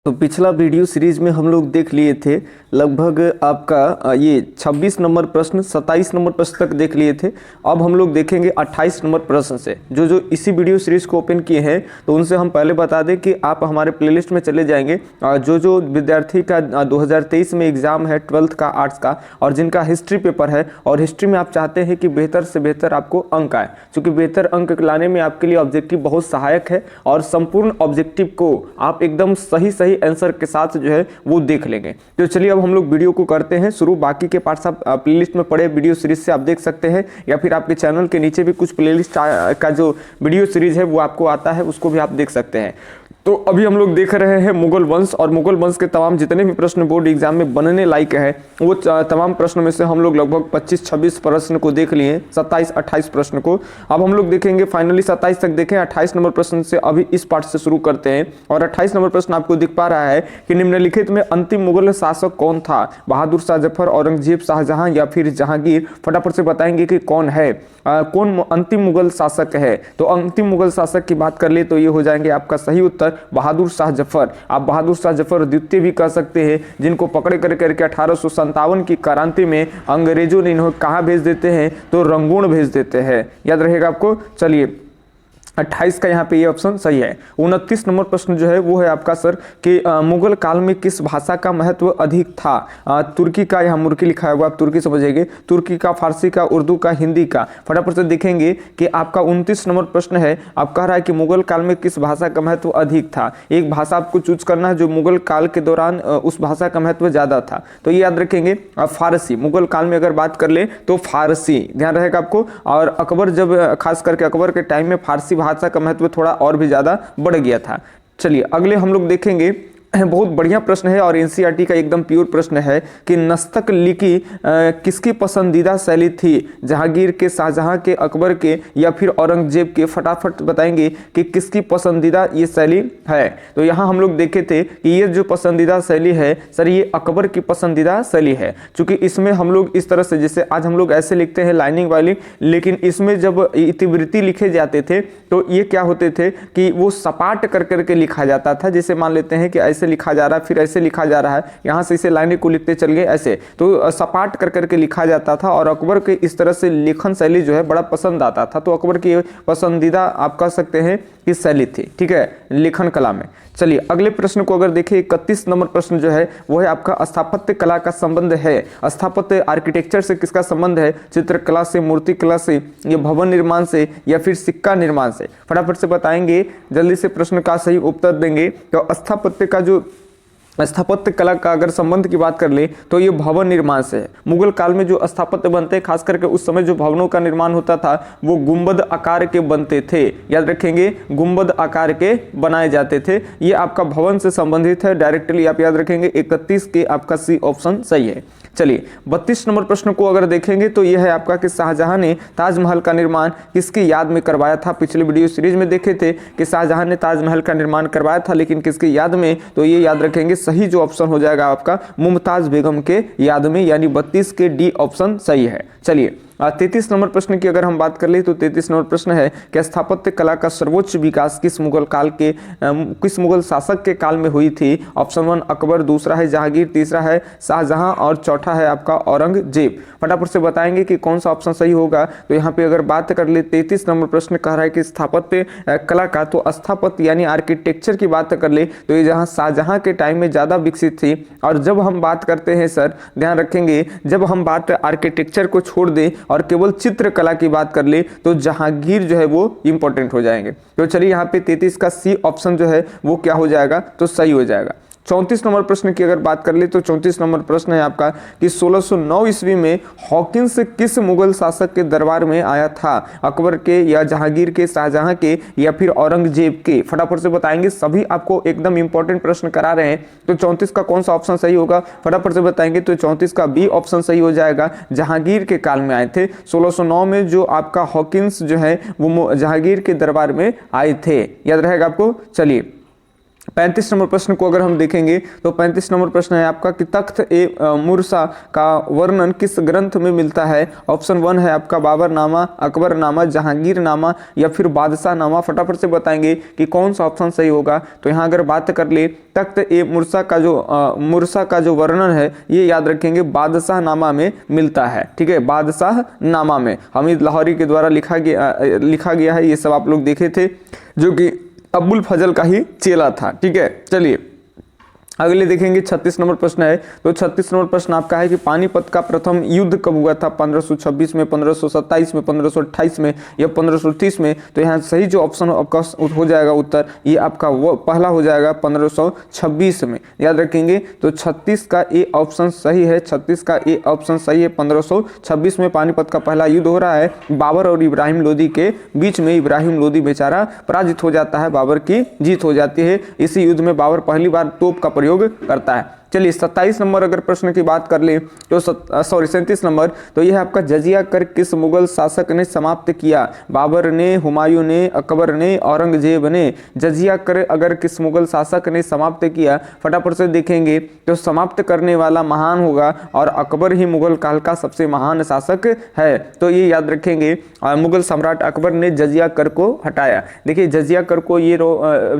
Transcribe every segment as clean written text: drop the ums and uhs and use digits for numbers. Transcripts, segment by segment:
तो पिछला video series में हम लोग देख लिए थे लगभग आपका ये 26 नंबर प्रश्न 27 नंबर प्रश्न तक देख लिए थे। अब हम लोग देखेंगे 28 नंबर प्रश्न से जो इसी वीडियो सीरीज को ओपन किए हैं तो उनसे हम पहले बता दें कि आप हमारे प्लेलिस्ट में चले जाएंगे। जो विद्यार्थी का 2023 में एग्जाम है 12th का आर्ट्स का और जिनका हिस्ट्री पेपर है और हिस्ट्री में आप चाहते हैं कि बेहतर से बेहतर आपको अंक आए, क्योंकि बेहतर अंक लाने में आपके लिए ऑब्जेक्टिव बहुत सहायक है और संपूर्ण ऑब्जेक्टिव को आप एकदम सही आंसर के साथ जो है वो देख लेंगे। तो चलिए अब हम लोग वीडियो को करते हैं शुरू। बाकी के पार्ट्स आप प्लेलिस्ट में पड़े वीडियो सीरीज से आप देख सकते हैं या फिर आपके चैनल के नीचे भी कुछ प्लेलिस्ट का जो वीडियो सीरीज है वो आपको आता है, उसको भी आप देख सकते हैं। तो अभी हम लोग देख रहे हैं मुगल वंश और मुगल वंश के तमाम जितने भी प्रश्न बोर्ड एग्जाम में बनने लायक है वो तमाम प्रश्नों में से हम लोग लगभग 25-26 प्रश्न को देख लिए, 27-28 प्रश्न को। अब हम लोग देखेंगे फाइनली 27 तक देखें। 28 नंबर प्रश्न से अभी इस पार्ट से शुरू करते हैं और 28 नंबर प्रश्न आपको दिख पा रहा है कि निम्नलिखित में अंतिम मुगल शासक कौन था? बहादुर शाह जफर, औरंगजेब, शाहजहां या फिर जहांगीर? फटाफट से बताएंगे कि कौन है, कौन अंतिम मुगल शासक है। तो अंतिम मुगल शासक की बात कर ले तो ये हो जाएंगे आपका सही उत्तर बहादुर शाह जफर। आप बहादुर शाह जफर द्वितीय भी कह सकते हैं, जिनको पकड़े करके 1857 की क्रांति में अंग्रेजों ने इन्हें कहाँ भेज देते हैं तो रंगून भेज देते हैं, याद रहेगा आपको। चलिए 28 का यहाँ पे ये ऑप्शन सही है। 29 नंबर प्रश्न जो है वो है आपका सर कि मुगल काल में किस भाषा का महत्व अधिक था? तुर्की का, यहाँ मुर्की लिखा हुआ, आप तुर्की समझेंगे, तुर्की का, फारसी का, उर्दू का, हिंदी का। फटाफट से देखेंगे कि आपका 29 नंबर प्रश्न है, आप कह रहा है कि मुगल काल में किस भाषा का महत्व अधिक था। एक भाषा आपको चूज करना है जो मुगल काल के दौरान उस भाषा का महत्व ज्यादा था, तो ये याद रखेंगे फारसी। मुगल काल में अगर बात कर ले तो फारसी ध्यान रहेगा आपको। और अकबर, जब खास करके अकबर के टाइम में फारसी भाषा का महत्व थोड़ा और भी ज्यादा बढ़ गया था। चलिए अगले हम लोग देखेंगे, बहुत बढ़िया प्रश्न है और एनसीईआरटी का एकदम प्योर प्रश्न है कि नस्तक लिखी किसकी पसंदीदा शैली थी? जहांगीर के, शाहजहां के, अकबर के या फिर औरंगजेब के? फटाफट बताएंगे कि किसकी पसंदीदा ये शैली है। तो यहाँ हम लोग देखे थे कि ये जो पसंदीदा शैली है सर ये अकबर की पसंदीदा शैली है, क्योंकि इसमें हम लोग इस तरह से, जैसे आज हम लोग ऐसे लिखते हैं लाइनिंग वाली, लेकिन इसमें जब इतिवृत्ति लिखे जाते थे तो ये क्या होते थे कि वो सपाट कर करके लिखा जाता था। जैसे मान लेते हैं कि ऐसे लिखा जा रहा है, फिर ऐसे लिखा जा रहा है, यहाँ से इसे लाइनें को लिखते चल गए ऐसे, तो सपाट कर करके लिखा जाता था। और अकबर के इस तरह से लेखन शैली जो है बड़ा पसंद आता था, तो अकबर की पसंदीदा आप कह सकते हैं कि शैली थी, ठीक है, लेखन कला में। चलिए अगले प्रश्न को अगर देखें, 31 नंबर प्रश्न जो है वो है आपका स्थापत्य कला का संबंध है। स्थापत्य आर्किटेक्चर से किसका संबंध है? चित्रकला से, मूर्ति कला से, या भवन निर्माण से, या फिर सिक्का निर्माण से? फटाफट से बताएंगे, जल्दी से प्रश्न का सही उत्तर देंगे। तो स्थापत्य का जो स्थापत्य कला का अगर संबंध की बात कर ले तो ये भवन निर्माण से है। मुगल काल में जो स्थापत्य बनते हैं, खास करके उस समय जो भवनों का निर्माण होता था वो गुंबद आकार के बनते थे, याद रखेंगे, गुंबद आकार के बनाए जाते थे। ये आपका भवन से संबंधित है डायरेक्टली, आप याद रखेंगे। 31 के आपका सी ऑप्शन सही है। चलिए 32 नंबर प्रश्न को अगर देखेंगे तो यह है आपका कि शाहजहां ने ताजमहल का निर्माण किसकी याद में करवाया था? पिछले वीडियो सीरीज में देखे थे कि शाहजहां ने ताजमहल का निर्माण करवाया था, लेकिन किसकी याद में? तो ये याद रखेंगे, सही जो ऑप्शन हो जाएगा आपका मुमताज बेगम के याद में, यानी 32 के डी ऑप्शन सही है। चलिए 33 नंबर प्रश्न की अगर हम बात कर ले तो 33 नंबर प्रश्न है कि स्थापत्य कला का सर्वोच्च विकास किस मुगल काल के किस मुगल शासक के काल में हुई थी? ऑप्शन 1 अकबर, दूसरा है जहांगीर, तीसरा है शाहजहां और चौथा है आपका औरंगजेब। फटाफट से बताएंगे कि कौन सा ऑप्शन सही होगा। तो यहाँ पे अगर बात कर ले 33 नंबर प्रश्न कह रहा है कि स्थापत्य कला का, तो स्थापत्य यानी आर्किटेक्चर की बात कर ले तो ये जहाँ शाहजहां के टाइम में ज्यादा विकसित थी। और जब हम बात करते हैं सर, ध्यान रखेंगे, जब हम बात आर्किटेक्चर को छोड़ दें और केवल चित्रकला की बात कर ले तो जहांगीर जो है वो इंपॉर्टेंट हो जाएंगे। तो चलिए यहाँ पे 33 का सी ऑप्शन जो है वो क्या हो जाएगा? तो सही हो जाएगा। 34 नंबर प्रश्न की अगर बात कर ले तो 34 नंबर प्रश्न है आपका कि 1609 ईस्वी में हॉकिंस किस मुगल शासक के दरबार में आया था? अकबर के या जहांगीर के, शाहजहां के या फिर औरंगजेब के? फटाफट से बताएंगे, सभी आपको एकदम इंपॉर्टेंट प्रश्न करा रहे हैं। तो 34 का कौन सा ऑप्शन सही होगा? फटाफट से बताएंगे। तो 34 का बी ऑप्शन सही हो जाएगा, जहांगीर के काल में आए थे। 1609 में जो आपका हॉकिंस जो है वो जहांगीर के दरबार में आए थे, याद रहेगा आपको। चलिए 35 नंबर प्रश्न को अगर हम देखेंगे तो 35 नंबर प्रश्न है आपका कि तख्त ए मुरसा का वर्णन किस ग्रंथ में मिलता है। ऑप्शन 1 है आपका बाबरनामा, अकबरनामा, जहांगीरनामा या फिर बादशाहनामा। फटाफट से बताएंगे कि कौन सा ऑप्शन सही होगा। तो यहाँ अगर बात कर ले तख्त ए मुरसा का जो वर्णन है ये याद रखेंगे बादशाहनामा में मिलता है। ठीक है, बादशाहनामा में हमीद लाहौरी के द्वारा लिखा गया है। ये सब आप लोग देखे थे, जो कि अबुल फजल का ही चेला था। ठीक है, चलिए अगले देखेंगे 36 नंबर प्रश्न है। तो 36 नंबर प्रश्न आपका है कि पानीपत का प्रथम युद्ध कब हुआ था। 1526 में, 1527 में, 1528 में या 1530 में। तो यहाँ सही जो ऑप्शन आपका हो जाएगा उत्तर ये आपका वो पहला हो जाएगा 1526 में, याद रखेंगे। तो 36 का ए ऑप्शन सही है, 36 का ए ऑप्शन सही है। 1526 में पानीपत का पहला युद्ध हो रहा है बाबर और इब्राहिम लोदी के बीच में। इब्राहिम लोदी बेचारा पराजित हो जाता है, बाबर की जीत हो जाती है। इसी युद्ध में बाबर पहली बार तोप का प्रयोग करता है। चलिए 27 नंबर अगर प्रश्न की बात कर ले तो 37 नंबर, तो यह आपका जजिया कर किस मुगल शासक ने समाप्त किया। बाबर ने, हुमायूं ने, अकबर ने, औरंगजेब ने। जजिया कर अगर किस मुगल शासक ने समाप्त किया, फटाफट से देखेंगे तो समाप्त करने वाला महान होगा और अकबर ही मुगल काल का सबसे महान शासक है। तो ये याद रखेंगे, मुगल सम्राट अकबर ने जजिया कर को हटाया। देखिए जजिया कर को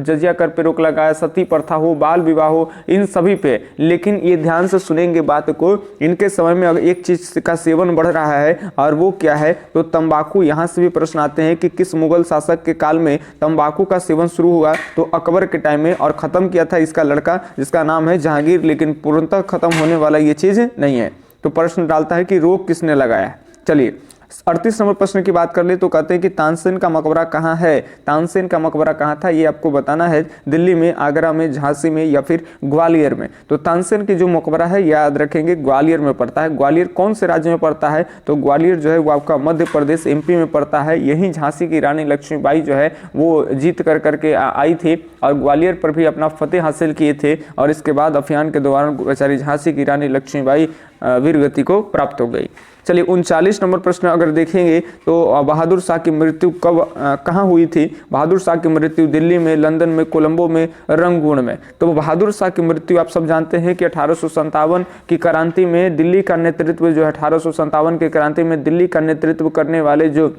जजिया कर पे रोक लगाया, सती प्रथा हो, बाल विवाह हो, इन सभी पे। लेकिन ये ध्यान से सुनेंगे बात को, इनके समय में अगर एक चीज का सेवन बढ़ रहा है और वो क्या है, तो तंबाकू। यहाँ से भी प्रश्न आते हैं कि किस मुगल शासक के काल में तंबाकू का सेवन शुरू हुआ। तो अकबर के टाइम में, और खत्म किया था इसका लड़का जिसका नाम है जहांगीर। लेकिन पूर्णतः खत्म होने वाला ये चीज नहीं है। तो प्रश्न डालता है कि रोक किसने लगाया। चलिए 38 नंबर प्रश्न की बात कर ले तो कहते हैं कि तानसेन का मकबरा कहाँ है। तानसेन का मकबरा कहाँ था ये आपको बताना है। दिल्ली में, आगरा में, झांसी में या फिर ग्वालियर में। तो तानसेन की जो मकबरा है याद रखेंगे ग्वालियर में पड़ता है। ग्वालियर कौन से राज्य में पड़ता है, तो ग्वालियर जो है वो आपका मध्य प्रदेश एमपी में पड़ता है। यही झांसी की रानी लक्ष्मीबाई जो है वो जीत कर करके आई थी और ग्वालियर पर भी अपना फतेह हासिल किए थे। और इसके बाद अभियान के दौरान बेचारी झांसी की रानी लक्ष्मीबाई वीरगति को प्राप्त हो गई। चलिए 39 नंबर प्रश्न अगर देखेंगे तो बहादुर शाह की मृत्यु कहाँ हुई थी। बहादुर शाह की मृत्यु दिल्ली में, लंदन में, कोलंबो में, रंगून में। तो बहादुर शाह की मृत्यु आप सब जानते हैं कि 1857 की क्रांति में दिल्ली का नेतृत्व जो है 1857 की क्रांति में दिल्ली का नेतृत्व करने वाले जो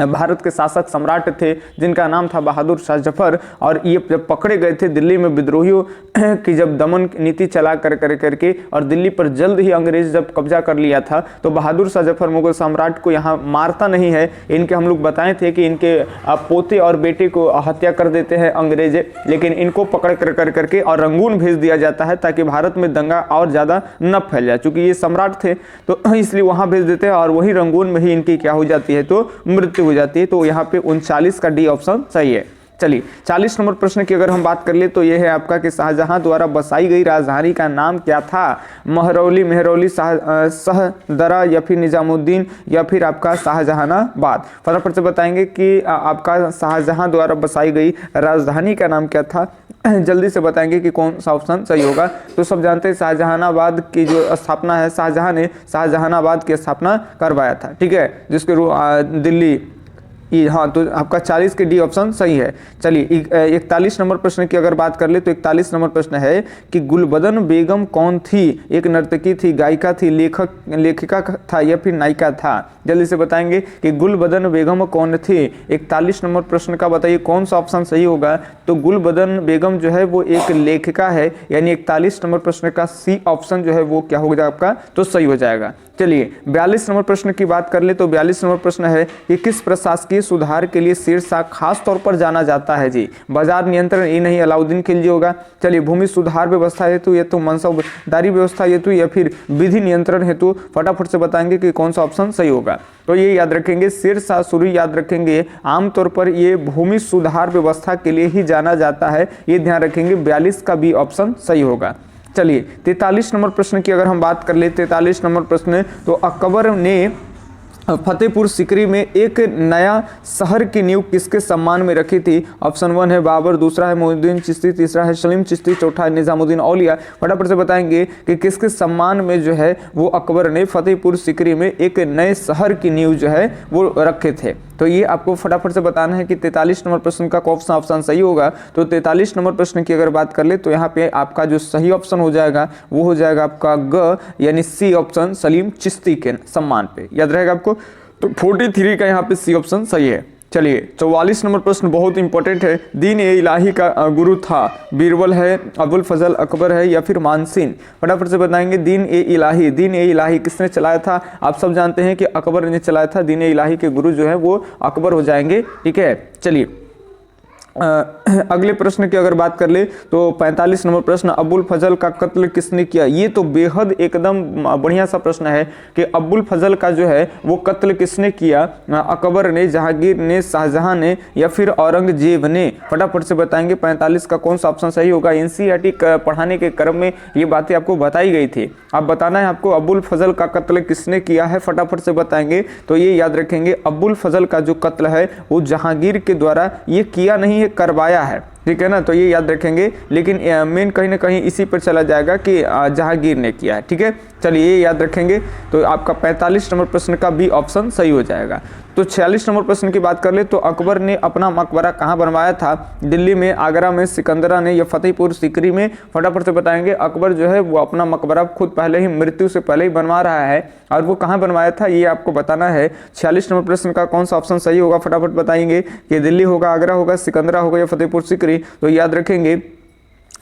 भारत के शासक सम्राट थे जिनका नाम था बहादुर शाह जफर, और ये जब पकड़े गए थे दिल्ली में विद्रोहियों की जब दमन नीति चला करके और दिल्ली पर जल्द ही अंग्रेज जब कब्जा कर लिया था, तो बहादुर शाह जफर मुगल सम्राट को यहाँ मारता नहीं है। इनके हम लोग बताए थे कि इनके पोते और बेटे को हत्या कर देते हैं अंग्रेज, लेकिन इनको पकड़ करके और रंगून भेज दिया जाता है ताकि भारत में दंगा और ज़्यादा न फैल जाए। चूँकि ये सम्राट थे तो इसलिए वहाँ भेज देते हैं और वही रंगून में ही इनकी क्या हो जाती है, तो मृत्यु हो जाती है। तो यहाँ पे 39 का डी ऑप्शन सही है। चलिए 40 नंबर प्रश्न की अगर हम बात कर ले तो यह है आपका कि शाहजहां द्वारा बसाई गई राजधानी का नाम क्या था। मेहरौली, शाहदरा या फिर निजामुद्दीन या फिर आपका शाहजहानाबाद। फटाफट से बताएंगे कि आपका शाहजहां द्वारा बसाई गई राजधानी का नाम क्या था। जल्दी से बताएंगे कि कौन सा ऑप्शन सही होगा। तो सब जानते हैं शाहजहानाबाद की जो स्थापना है, शाहजहां ने शाहजहानाबाद की स्थापना करवाया था। ठीक है, जिसके दिल्ली हाँ, तो आपका 40 के डी ऑप्शन सही है। चलिए 41 नंबर प्रश्न की अगर बात कर ले तो 41 नंबर प्रश्न है कि गुलबदन बेगम कौन थी। एक नर्तकी थी, गायिका थी, लेखिका था या फिर नायिका था। जल्दी से बताएंगे कि गुलबदन बेगम कौन थी। 41 नंबर प्रश्न का बताइए कौन सा ऑप्शन सही होगा। तो गुलबदन बेगम जो है वो एक लेखिका है, यानी 41 नंबर प्रश्न का सी ऑप्शन जो है वो क्या होगा आपका, तो सही हो जाएगा। चलिए 42 नंबर प्रश्न की बात कर ले तो 42 नंबर प्रश्न है कि किस प्रशासकीय सुधार के लिए शेरशाह खास तौर पर जाना जाता है जी। बाजार नियंत्रण, ये नहीं, अलाउद्दीन खिलजी होगा। चलिए भूमि सुधार व्यवस्था हेतु या तो मनसबदारी व्यवस्था हेतु या फिर विधि नियंत्रण हेतु। फटाफट से बताएंगे कि कौन सा ऑप्शन सही होगा। तो ये याद रखेंगे, शेरशाह सूरी याद रखेंगे, आमतौर पर ये भूमि सुधार व्यवस्था के लिए ही जाना जाता है, ये ध्यान रखेंगे। 42 का बी ऑप्शन सही होगा। चलिए 43 नंबर प्रश्न की अगर हम बात कर ले 43 नंबर प्रश्न, तो अकबर ने फतेहपुर सीकरी में एक नया शहर की नींव किसके सम्मान में रखी थी। ऑप्शन 1 है बाबर, दूसरा है मोइनुद्दीन चिश्ती, तीसरा है सलीम चिश्ती, चौथा है निजामुद्दीन औलिया। फटाफट से बताएंगे कि किसके सम्मान में जो है वो अकबर ने फतेहपुर सीकरी में एक नए शहर की नींव जो है वो रखे थे। तो ये आपको फटाफट से बताना है कि 43 नंबर प्रश्न का कौन सा ऑप्शन सही होगा। तो 43 नंबर प्रश्न की अगर बात कर ले तो यहाँ पे आपका जो सही ऑप्शन हो जाएगा वो हो जाएगा आपका ग यानी सी ऑप्शन, सलीम चिश्ती के सम्मान पे, याद रहेगा आपको। तो 43 का यहाँ पे सी ऑप्शन सही है। चलिए 44 नंबर प्रश्न बहुत इंपॉर्टेंट है। दीन ए इलाही का गुरु था, बीरबल है, अबुल फजल अकबर है या फिर मानसिन? फटाफट से बताएंगे। दीन ए इलाही किसने चलाया था? आप सब जानते हैं कि अकबर ने चलाया था। दीन ए इलाही के गुरु जो है वो अकबर हो जाएंगे, ठीक है। चलिए अगले प्रश्न की अगर बात कर ले तो 45 नंबर प्रश्न, अबुल फजल का कत्ल किसने किया? ये तो बेहद एकदम बढ़िया सा प्रश्न है कि अबुल फजल का जो है वो कत्ल किसने किया? अकबर ने, जहांगीर ने, शाहजहां ने या फिर औरंगजेब ने? फटाफट से बताएंगे 45 का कौन सा ऑप्शन सही होगा। एनसीईआरटी पढ़ाने के क्रम में ये बातें आपको बताई गई थी। अब बताना है आपको अबुल फजल का कत्ल किसने किया है, फटाफट से बताएंगे। तो ये याद रखेंगे अबुल फजल का जो कत्ल है वो जहांगीर के द्वारा ये किया नहीं है, करवाया है, ठीक है ना। तो ये याद रखेंगे, लेकिन मेन कहीं ना कहीं इसी पर चला जाएगा कि जहांगीर ने किया है, ठीक है। चलिए ये याद रखेंगे। तो आपका 45 नंबर प्रश्न का बी ऑप्शन सही हो जाएगा। तो 46 नंबर प्रश्न की बात कर ले तो अकबर ने अपना मकबरा कहाँ बनवाया था? दिल्ली में, आगरा में, सिकंदरा ने या फतेहपुर सीकरी में? फटाफट से बताएंगे। अकबर जो है वो अपना मकबरा खुद पहले ही, मृत्यु से पहले ही बनवा रहा है, और वो कहाँ बनवाया था ये आपको बताना है। 46 नंबर प्रश्न का कौन सा ऑप्शन सही होगा, फटाफट बताएंगे कि दिल्ली होगा, आगरा होगा, सिकंदरा होगा या फतेहपुर सीकरी? तो याद रखेंगे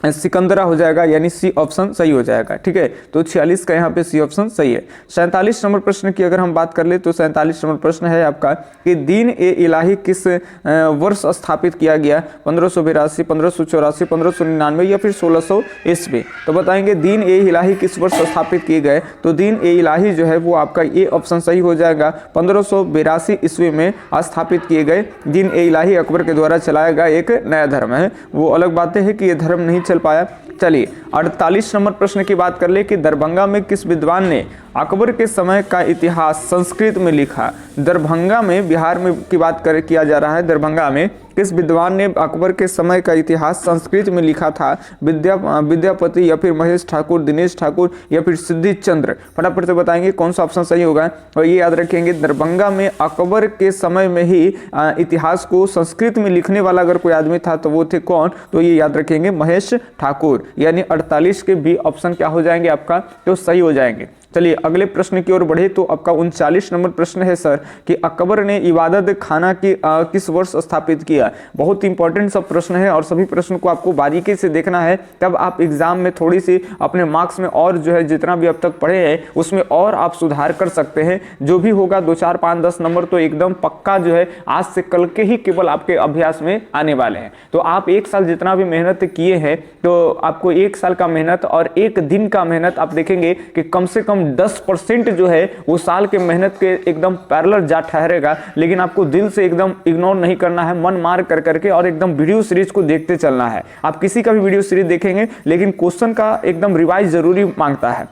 सिकंदरा हो जाएगा, यानी सी ऑप्शन सही हो जाएगा, ठीक है। तो 46 का यहाँ पे सी ऑप्शन सही है। 47 नंबर प्रश्न की अगर हम बात कर ले तो 47 नंबर प्रश्न है आपका कि दीन ए इलाही किस वर्ष स्थापित किया गया? 1582, 1584, 1599 या फिर 1600 ईस्वी? तो बताएंगे दीन ए इलाही किस वर्ष स्थापित किए गए? तो दीन ए इलाही जो है वो आपका ये ऑप्शन सही हो जाएगा, 1582 ईस्वी में स्थापित किए गए। दीन ए इलाही अकबर के द्वारा चलाया गया एक नया धर्म है। वो अलग बातें है कि ये धर्म नहीं चल पाया। चलिए 48 नंबर प्रश्न की बात कर ले कि दरभंगा में किस विद्वान ने अकबर के समय का इतिहास संस्कृत में लिखा? दरभंगा में, बिहार में की बात किया जा रहा है। दरभंगा में किस विद्वान ने अकबर के समय का इतिहास संस्कृत में लिखा था? विद्यापति या फिर महेश ठाकुर, दिनेश ठाकुर या फिर सिद्धि चंद्र? फटाफट से बताएंगे कौन सा ऑप्शन सही होगा। और ये याद रखेंगे दरभंगा में अकबर के समय में ही इतिहास को संस्कृत में लिखने वाला अगर कोई आदमी था तो वो थे कौन? तो ये याद रखेंगे महेश ठाकुर, यानी 48 के बी ऑप्शन क्या हो जाएंगे आपका? तो सही हो जाएंगे। चलिए अगले प्रश्न की ओर बढ़े तो आपका 39 नंबर प्रश्न है सर कि अकबर ने इबादत खाना की किस वर्ष स्थापित किया? बहुत इंपॉर्टेंट सब प्रश्न है और सभी प्रश्न को आपको बारीकी से देखना है, तब आप एग्जाम में थोड़ी सी अपने मार्क्स में और जो है जितना भी अब तक पढ़े हैं उसमें और आप सुधार कर सकते हैं। जो भी होगा 2, 4, 5, 10 नंबर तो एकदम पक्का जो है आज से कल के ही केवल आपके अभ्यास में आने वाले हैं। तो आप एक साल जितना भी मेहनत किए हैं तो आपको एक साल का मेहनत और एक दिन का मेहनत आप देखेंगे कि कम से कम 10% जो है वो साल के मेहनत के एकदम पैरेलल जा ठहरेगा। लेकिन आपको दिल से एकदम इग्नोर नहीं करना है, मन मार कर करके और एकदम वीडियो सीरीज को देखते चलना है। आप किसी का भी वीडियो सीरीज देखेंगे लेकिन क्वेश्चन का एकदम रिवाइज जरूरी मांगता है।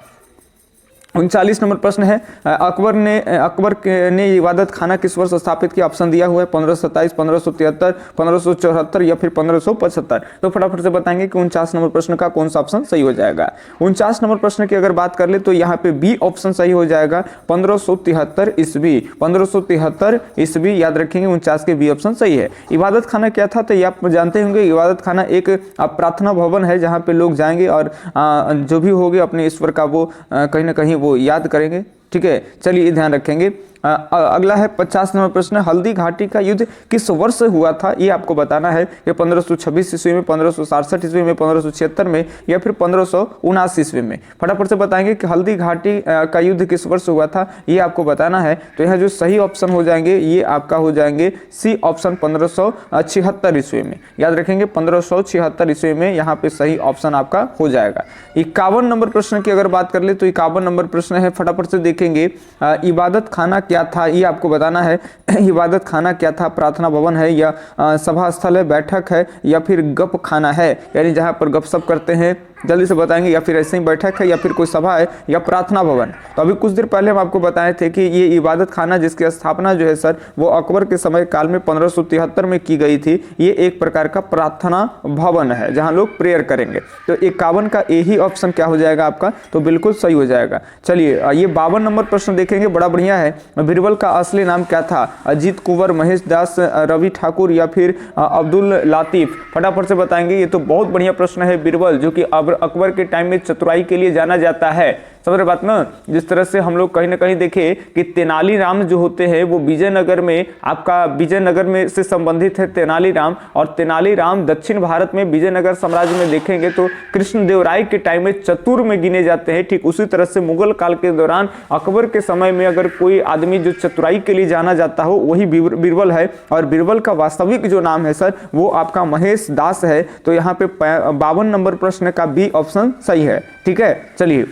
39 नंबर प्रश्न है अकबर ने इबादत खाना किस वर्ष स्थापित किया? ऑप्शन दिया हुआ है 1527, 1573, 1574 या फिर 1575। तो फटाफट से बताएंगे कि 49 नंबर प्रश्न का कौन सा ऑप्शन सही हो जाएगा। 49 नंबर प्रश्न की अगर बात कर ले तो यहाँ पे बी ऑप्शन सही हो जाएगा, 1573 ईस्वी। 1573 ईस्वी याद रखेंगे, 49 के बी ऑप्शन सही है। इबादत खाना क्या था? तो ये आप जानते होंगे, इबादत खाना एक प्रार्थना भवन है जहाँ पे लोग जाएंगे और जो भी होगे अपने ईश्वर का वो कहीं ना कहीं वो याद करेंगे, ठीक है। चलिए ध्यान रखेंगे। अगला है 50 नंबर प्रश्न, हल्दी घाटी का युद्ध किस वर्ष हुआ था? ये आपको बताना है कि 1526 ईस्वी में, 1567 ईस्वी में, 1576 में या फिर 1579 ईस्वी में? फटाफट से बताएंगे कि हल्दी घाटी का युद्ध किस वर्ष हुआ था, ये आपको बताना है। तो यहाँ जो सही ऑप्शन हो जाएंगे ये आपका हो जाएंगे सी ऑप्शन, 1576 ईस्वी में। याद रखेंगे 1576 ईस्वी में यहाँ पे सही ऑप्शन आपका हो जाएगा। 51 नंबर प्रश्न की अगर बात कर ले तो 51 नंबर प्रश्न है, फटाफट से देखेंगे इबादत खाना क्या था, ये आपको बताना है। इबादत खाना क्या था? प्रार्थना भवन है या सभा स्थल है, बैठक है या फिर गप खाना है, यानी जहां पर गपशप करते हैं जल्दी से बताएंगे, या फिर ऐसे ही बैठक है, या फिर कोई सभा है, या प्रार्थना भवन। तो अभी कुछ देर पहले हम आपको बताए थे कि ये इबादत खाना जिसकी स्थापना जो है सर वो अकबर के समय काल में 1573 में की गई थी, ये एक प्रकार का प्रार्थना भवन है जहां लोग प्रेयर करेंगे। तो 51 का यही ऑप्शन क्या हो जाएगा आपका, तो बिल्कुल सही हो जाएगा। चलिए ये 52 नंबर प्रश्न देखेंगे, बड़ा बढ़िया है। बीरबल का असली नाम क्या था? अजीत कुंवर, महेश दास, रवि ठाकुर, या फिर अब्दुल लातिफ? फटाफट से बताएंगे। ये तो बहुत बढ़िया प्रश्न है। बीरबल जो कि अकबर के टाइम में चतुराई के लिए जाना जाता है, समझ रहे बात ना। जिस तरह से हम लोग कहीं ना कहीं देखें कि तेनालीराम जो होते हैं वो विजयनगर में, आपका विजयनगर में से संबंधित है तेनालीराम, और तेनालीराम दक्षिण भारत में विजयनगर साम्राज्य में देखेंगे तो कृष्णदेवराय के टाइम में चतुर में गिने जाते हैं। ठीक उसी तरह से मुगल काल के दौरान अकबर के समय में अगर कोई आदमी जो चतुराई के लिए जाना जाता हो वही बीरबल है। और बीरबल का वास्तविक जो नाम है सर वो आपका महेश दास है। तो यहाँ पे 52 नंबर प्रश्न का बी ऑप्शन सही है। ठीक है, चलिए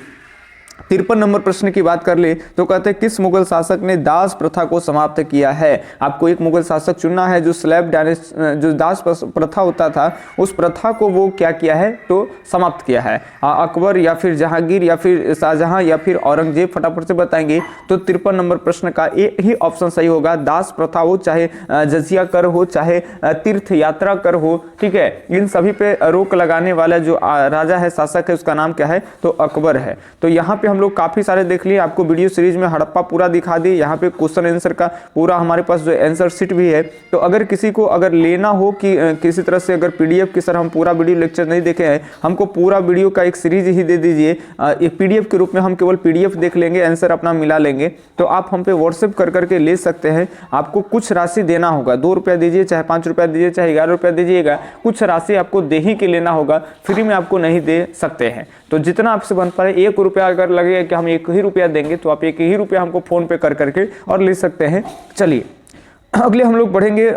53 नंबर प्रश्न की बात कर ले तो कहते हैं किस मुगल शासक ने दास प्रथा को समाप्त किया है? आपको एक मुगल शासक चुनना है जो जो दास प्रथा होता था उस प्रथा को वो क्या किया है, तो समाप्त किया है। अकबर, या फिर जहांगीर, या फिर शाहजहां, या फिर औरंगजेब? फटाफट से बताएंगे। तो 53 नंबर प्रश्न का एक ही ऑप्शन सही होगा। दास प्रथा हो, चाहे जजिया कर हो, चाहे तीर्थ यात्रा कर हो, ठीक है, इन सभी पे रोक लगाने वाला जो राजा है, शासक है, उसका नाम क्या है, तो अकबर है। तो यहाँ पे हम लोग काफी सारे देख लिए। आपको वीडियो सीरीज में हड़प्पा पूरा दिखा दी। यहाँ पे क्वेश्चन आंसर का पूरा हमारे पास जो आंसर शीट भी है। तो अगर किसी को अगर लेना हो कि किसी तरह से अगर पीडीएफ की सर हम पूरा वीडियो लेक्चर नहीं देखे हैं, हमको पूरा वीडियो का एक सीरीज ही दे दीजिए, एक पीडीएफ के रूप में हम केवल पीडीएफ देख लेंगे, आंसर अपना मिला लेंगे। तो आप हम पे व्हाट्सएप कर करके ले सकते हैं। आपको कुछ राशि देना होगा, 2 रुपया दीजिए, चाहे 5 रुपया दीजिए, चाहे 11 रुपया दीजिएगा, कुछ राशि आपको दे ही के लेना होगा, फ्री में आपको नहीं दे सकते हैं। तो जितना आपसे बन पाए, 1 रुपया अगर लगेगा कि हम 1 ही रुपया देंगे तो आप 1 ही रुपया हमको फोन पे कर करके और ले सकते हैं। चलिए अगले हम लोग पढ़ेंगे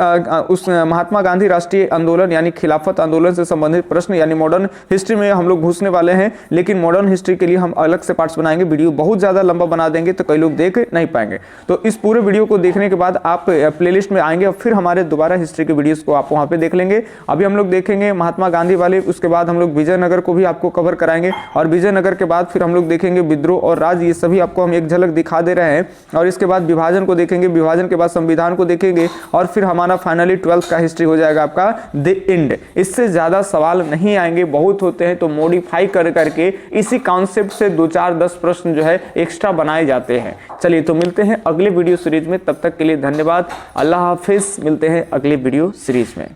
उस महात्मा गांधी राष्ट्रीय आंदोलन यानी खिलाफत आंदोलन से संबंधित प्रश्न, यानी मॉडर्न हिस्ट्री में हम लोग घुसने वाले हैं। लेकिन मॉडर्न हिस्ट्री के लिए हम अलग से पार्ट्स बनाएंगे। वीडियो बहुत ज़्यादा लंबा बना देंगे तो कई लोग देख नहीं पाएंगे। तो इस पूरे वीडियो को देखने के बाद आप प्लेलिस्ट में आएंगे और फिर हमारे दोबारा हिस्ट्री के वीडियोज़ को आप वहाँ पर देख लेंगे। अभी हम लोग देखेंगे महात्मा गांधी वाले, उसके बाद हम लोग विजयनगर को भी आपको कवर कराएंगे, और विजयनगर के बाद फिर हम लोग देखेंगे विद्रोह और राज। ये सभी आपको हम एक झलक दिखा दे रहे हैं। और इसके बाद विभाजन को देखेंगे, विभाजन के बाद संविधान को देखेंगे, और फिर हमारा फाइनली 12th का हिस्ट्री हो जाएगा आपका द एंड। इससे ज्यादा सवाल नहीं आएंगे, बहुत होते हैं तो मॉडिफाई कर करके इसी कॉन्सेप्ट से 2, 4, 10 प्रश्न जो है एक्स्ट्रा बनाए जाते हैं। चलिए तो मिलते हैं अगले वीडियो सीरीज में, तब तक के लिए धन्यवाद, अल्लाह हाफिज। मिलते हैं अगले वीडियो सीरीज में।